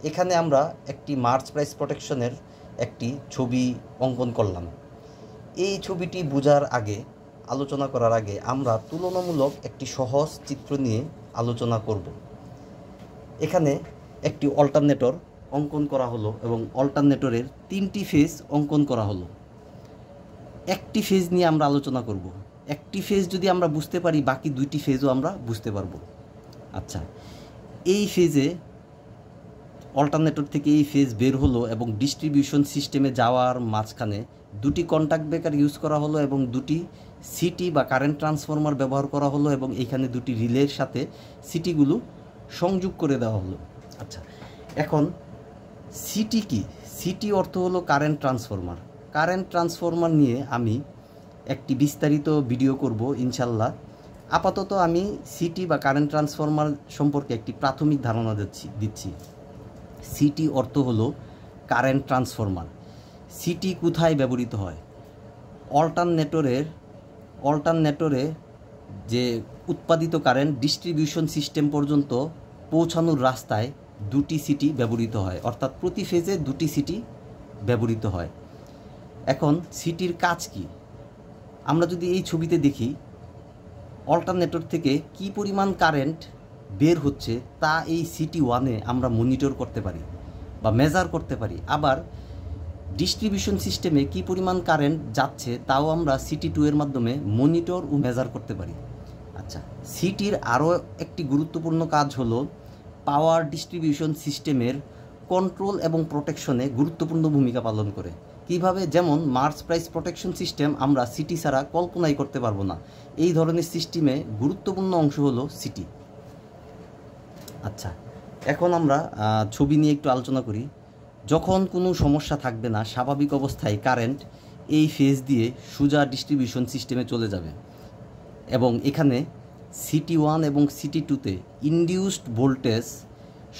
এখানে আমরা একটি মার্চ প্রাইস প্রোটেকশনের একটি ছবি অঙ্কন করলাম। এই ছবিটি বোঝার আগে, আলোচনা করার আগে আমরা তুলনামূলক একটি সহজ চিত্র নিয়ে আলোচনা করব। এখানে একটি অল্টারনেটর অঙ্কন করা হলো এবং অল্টারনেটরের 3টি ফেজ অঙ্কন করা হলো। একটি ফেজ নিয়ে আমরা আলোচনা করব। একটি ফেজ যদি আমরা বুঝতে পারি, বাকি 2টি ফেজও আমরা বুঝতে পারবো। আচ্ছা, এই ফেজে অল্টারনেটর থেকে এই ফেজ বের হলো এবং ডিস্ট্রিবিউশন সিস্টেমে যাওয়ার মাঝখানে 2টি কন্ট্যাক্ট ব্রেকার ইউজ করা হলো এবং 2টি সিটি বা কারেন্ট ট্রান্সফরমার ব্যবহার করা হলো এবং এখানে 2টি রিলের সাথে সিটিগুলো সংযোগ করে দেওয়া হলো। আচ্ছা, এখন সিটি কি? সিটি অর্থ হলো কারেন্ট ট্রান্সফরমার। কারেন্ট ট্রান্সফরমার নিয়ে আমি একটি বিস্তারিত ভিডিও করব ইনশাল্লাহ। আপাতত আমি সিটি বা কারেন্ট ট্রান্সফরমার সম্পর্কে একটি প্রাথমিক ধারণা দিচ্ছি। সিটি অর্থ হলো কারেন্ট ট্রান্সফরমার। সিটি কোথায় ব্যবহৃত হয়? অল্টারনেটরে যে উৎপাদিত কারেন্ট ডিস্ট্রিবিউশন সিস্টেম পর্যন্ত পৌঁছানোর রাস্তায় 2টি সিটি ব্যবহৃত হয়, অর্থাৎ প্রতি ফেজে 2টি সিটি ব্যবহৃত হয়। এখন সিটির কাজ কি? আমরা যদি এই ছবিতে দেখি, অল্টারনেটর থেকে কি পরিমাণ কারেন্ট বের হচ্ছে তা এই সিটি 1-এ আমরা মনিটর করতে পারি বা মেজার করতে পারি। আবার ডিস্ট্রিবিউশন সিস্টেমে কি পরিমাণ কারেন্ট যাচ্ছে তাও আমরা সিটি 2-এর মাধ্যমে মনিটর ও মেজার করতে পারি। আচ্ছা, সিটির আরও একটি গুরুত্বপূর্ণ কাজ হলো পাওয়ার ডিস্ট্রিবিউশন সিস্টেমের কন্ট্রোল এবং প্রোটেকশনে গুরুত্বপূর্ণ ভূমিকা পালন করে। কিভাবে? যেমন মার্চ প্রাইস প্রোটেকশন সিস্টেম আমরা সিটি ছাড়া কল্পনাই করতে পারবো না। এই ধরনের সিস্টেমে গুরুত্বপূর্ণ অংশ হলো সিটি। আচ্ছা, এখন আমরা ছবি নিয়ে একটু আলোচনা করি। যখন কোনো সমস্যা থাকবে না, স্বাভাবিক অবস্থায় কারেন্ট এই ফেজ দিয়ে সোজা ডিস্ট্রিবিউশন সিস্টেমে চলে যাবে এবং এখানে সিটি 1 এবং সিটি 2-তে ইনডিউসড ভোল্টেজ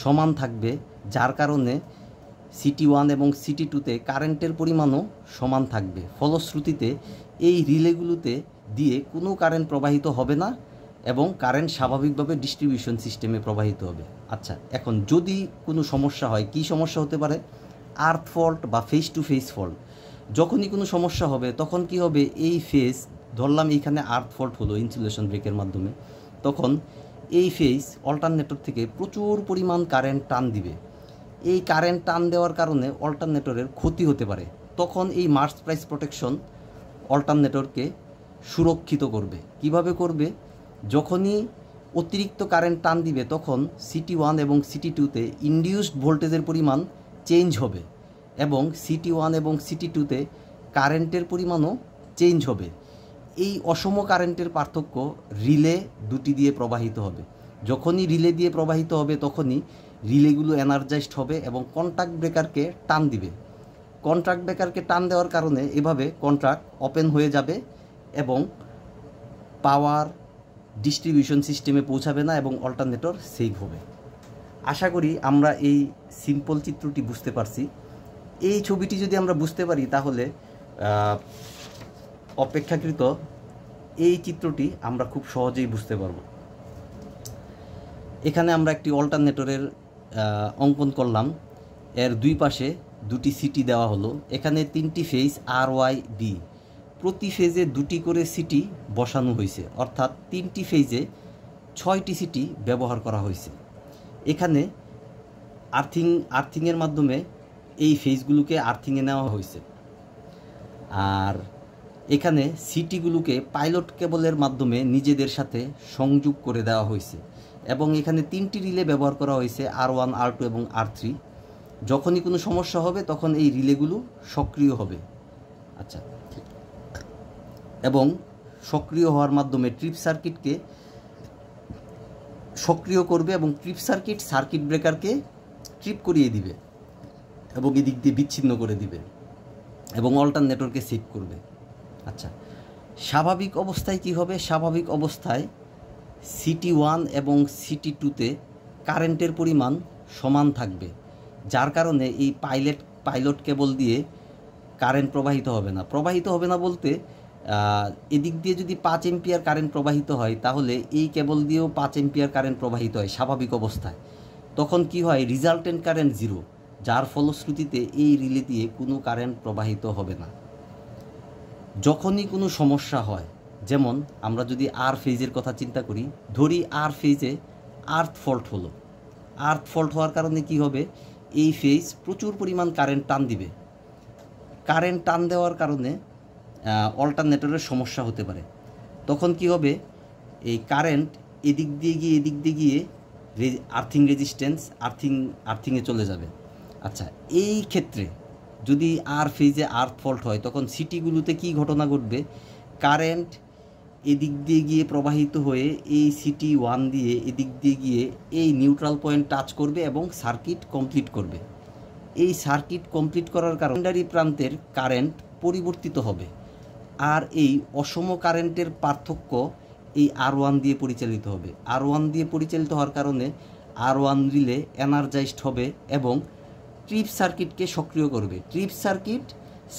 সমান থাকবে, যার কারণে সিটি 1 এবং সিটি 2-তে কারেন্টের পরিমাণও সমান থাকবে। ফলশ্রুতিতে এই রিলেগুলোতে দিয়ে কোনো কারেন্ট প্রবাহিত হবে না এবং কারেন্ট স্বাভাবিকভাবে ডিস্ট্রিবিউশন সিস্টেমে প্রবাহিত হবে। আচ্ছা, এখন যদি কোনো সমস্যা হয়, কি সমস্যা হতে পারে? আর্থ ফল্ট বা ফেস টু ফেস ফল্ট। যখনই কোনো সমস্যা হবে তখন কি হবে? এই ফেজ, ধরলাম এইখানে আর্থ ফল্ট হলো ইনসুলেশন ব্রেকের মাধ্যমে, তখন এই ফেজ অল্টারনেটর থেকে প্রচুর পরিমাণ কারেন্ট টান দিবে। এই কারেন্ট টান দেওয়ার কারণে অল্টারনেটরের ক্ষতি হতে পারে। তখন এই মার্চ প্রাইস প্রোটেকশন অল্টারনেটরকে সুরক্ষিত করবে। কিভাবে করবে? যখনই অতিরিক্ত কারেন্ট টান দিবে তখন সিটি 1 এবং সিটি 2-তে ইনডিউসড ভোল্টেজের পরিমাণ চেঞ্জ হবে এবং সিটি 1 এবং সিটি 2-তে কারেন্টের পরিমাণও চেঞ্জ হবে। এই অসম কারেন্টের পার্থক্য রিলে 2টি দিয়ে প্রবাহিত হবে। যখনই রিলে দিয়ে প্রবাহিত হবে তখনই রিলেগুলো এনার্জাইজড হবে এবং কন্ট্যাক্ট ব্রেকারকে টান দিবে। কন্ট্যাক্ট ব্রেকারকে টান দেওয়ার কারণে এভাবে কন্ট্যাক্ট ওপেন হয়ে যাবে এবং পাওয়ার ডিস্ট্রিবিউশন সিস্টেমে পৌঁছাবে না এবং অল্টারনেটর সেভ হবে। আশা করি আমরা এই সিম্পল চিত্রটি বুঝতে পারছি। এই ছবিটি যদি আমরা বুঝতে পারি তাহলে অপেক্ষাকৃত এই চিত্রটি আমরা খুব সহজেই বুঝতে পারব। এখানে আমরা একটি অল্টারনেটরের অঙ্কন করলাম। এর দুই পাশে 2টি সিটি দেওয়া হলো। এখানে 3টি ফেজ RYB, প্রতি ফেজে 2টি করে সিটি বসানো হয়েছে, অর্থাৎ 3টি ফেজে 6টি সিটি ব্যবহার করা হয়েছে। এখানে আর্থিংয়ের মাধ্যমে এই ফেজগুলোকে আর্থিংয়ে নেওয়া হয়েছে। আর এখানে সিটিগুলোকে পাইলট কেবলের মাধ্যমে নিজেদের সাথে সংযোগ করে দেওয়া হয়েছে এবং এখানে 3টি রিলে ব্যবহার করা হয়েছে, R1, R2 এবং R3। যখনই কোনো সমস্যা হবে তখন এই রিলেগুলো সক্রিয় হবে। আচ্ছা, এবং সক্রিয় হওয়ার মাধ্যমে ট্রিপ সার্কিটকে সক্রিয় করবে এবং ট্রিপ সার্কিট ব্রেকারকে ট্রিপ করিয়ে দিবে এবং এদিক দিয়ে বিচ্ছিন্ন করে দিবে এবং অল্টারনেটরকে সেভ করবে। আচ্ছা, স্বাভাবিক অবস্থায় কি হবে? স্বাভাবিক অবস্থায় সিটি 1 এবং সিটি 2-তে কারেন্টের পরিমাণ সমান থাকবে, যার কারণে এই পাইলট কেবল দিয়ে কারেন্ট প্রবাহিত হবে না বলতে এদিক দিয়ে যদি 5 এম্পিয়ার কারেন্ট প্রবাহিত হয় তাহলে এই কেবল দিয়েও 5 এম্পিয়ার কারেন্ট প্রবাহিত হয় স্বাভাবিক অবস্থায়। তখন কি হয়, রিজাল্টেন্ট কারেন্ট 0, যার ফলশ্রুতিতে এই রিলে দিয়ে কোনো কারেন্ট প্রবাহিত হবে না। যখনই কোনো সমস্যা হয়, যেমন আমরা যদি আর ফেজের কথা চিন্তা করি, ধরি আর ফেজে আর্থ ফল্ট হলো। আর্থ ফল্ট হওয়ার কারণে কি হবে, এই ফেজ প্রচুর পরিমাণ কারেন্ট টান দিবে। কারেন্ট টান দেওয়ার কারণে অল্টারনেটরের সমস্যা হতে পারে। তখন কি হবে, এই কারেন্ট এদিক দিয়ে গিয়ে আর্থিং রেজিস্ট্যান্স আর্থিংয়ে চলে যাবে। আচ্ছা, এই ক্ষেত্রে যদি আর ফেজে আর্থ ফল্ট হয়, তখন সিটিগুলোতে কি ঘটনা ঘটবে, কারেন্ট এদিক দিয়ে গিয়ে প্রবাহিত হয়ে এই সিটি 1 দিয়ে এদিক দিয়ে গিয়ে এই নিউট্রাল পয়েন্ট টাচ করবে এবং সার্কিট কমপ্লিট করবে। এই সার্কিট কমপ্লিট করার কারণে সেকেন্ডারি প্রান্তের কারেন্ট পরিবর্তিত হবে, আর এই অসম কারেন্টের পার্থক্য এই R1 দিয়ে পরিচালিত হবে। R1 দিয়ে পরিচালিত হওয়ার কারণে R1 রিলে এনার্জাইজড হবে এবং ট্রিপ সার্কিটকে সক্রিয় করবে। ট্রিপ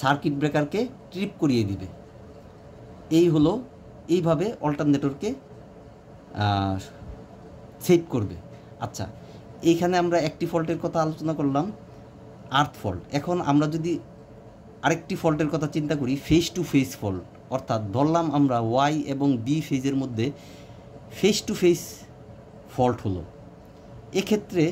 সার্কিট ব্রেকারকে ট্রিপ করিয়ে দিবে। এইভাবে অল্টারনেটরকে সেট করবে। আচ্ছা, এইখানে আমরা একটি ফল্টের কথা আলোচনা করলাম, আর্থ ফল্ট। এখন আমরা যদি আরেকটি ফল্টের কথা চিন্তা করি, ফেস টু ফেস ফল্ট, অর্থাৎ ধরলাম আমরা ওয়াই এবং বি ফেজের মধ্যে ফেস টু ফেস ফল্ট হলো। এক্ষেত্রে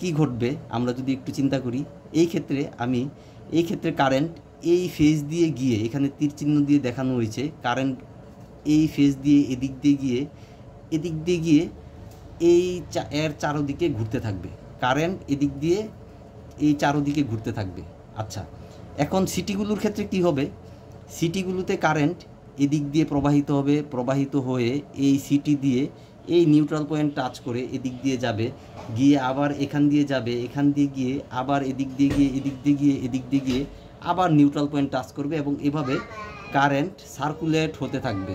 কি ঘটবে আমরা যদি একটু চিন্তা করি, এই ক্ষেত্রে কারেন্ট এই ফেজ দিয়ে গিয়ে, এখানে তীর চিহ্ন দিয়ে দেখানো হয়েছে, কারেন্ট এই ফেজ দিয়ে এদিক দিয়ে গিয়ে এর চারোদিকে ঘুরতে থাকবে। কারেন্ট এদিক দিয়ে এই চারোদিকে ঘুরতে থাকবে। আচ্ছা, এখন সিটিগুলোর ক্ষেত্রে কি হবে, সিটিগুলোতে কারেন্ট এদিক দিয়ে প্রবাহিত হয়ে এই সিটি দিয়ে এই নিউট্রাল পয়েন্ট টাচ করে এদিক দিয়ে যাবে, গিয়ে আবার এখান দিয়ে যাবে, এখান দিয়ে গিয়ে আবার এদিক দিয়ে গিয়ে আবার নিউট্রাল পয়েন্ট টাচ করবে এবং এভাবে কারেন্ট সার্কুলেট হতে থাকবে।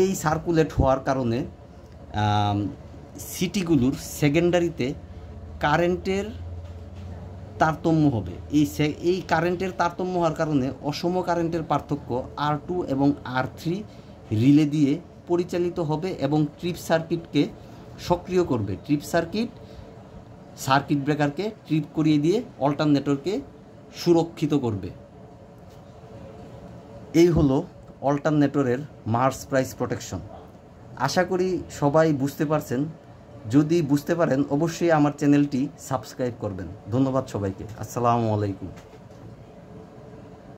এই সার্কুলেট হওয়ার কারণে সিটিগুলোর সেকেন্ডারিতে কারেন্টের তারতম্য হবে। এই কারেন্টের তারতম্য হওয়ার কারণে অসম কারেন্টের পার্থক্য R2 এবং R3 রিলে দিয়ে পরিচালিত হবে এবং ট্রিপ সার্কিটকে সক্রিয় করবে। ট্রিপ সার্কিট ব্রেকারকে ট্রিপ করিয়ে দিয়ে অল্টারনেটরকে সুরক্ষিত করবে। এই হলো অল্টারনেটরের মার্স প্রাইস প্রোটেকশন। আশা করি সবাই বুঝতে পারছেন। যদি বুঝতে পারেন অবশ্যই আমার চ্যানেলটি সাবস্ক্রাইব করবেন। ধন্যবাদ সবাইকে। আসসালামু আলাইকুম।